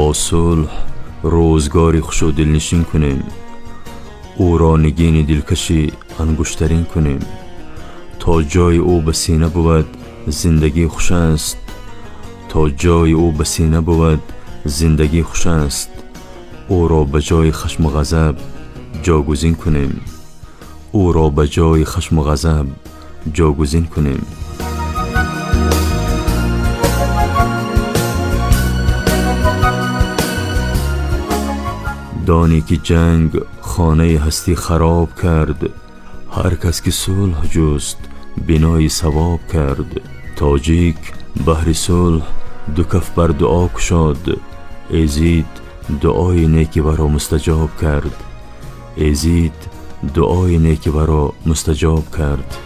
با صلح روزگاری خوش و دلنشین کنیم، او را نگین دلکشی انگشترین کنیم. تا جای او به سینه بود زندگی خوش است، تا جای او به سینه بود زندگی خوش است. او را به جای خشم و غضب جاگزین کنیم، او را به جای خشم و غضب جاگزین کنیم. دانی که جنگ خانه هستی خراب کرد، هر کس که صلح جست بنای ثواب کرد. تاجیک بهر صلح دو کف بر دعا کشاد، ایزید دعای نیکی برا مستجاب کرد، ایزید دعای نیکی برا مستجاب کرد.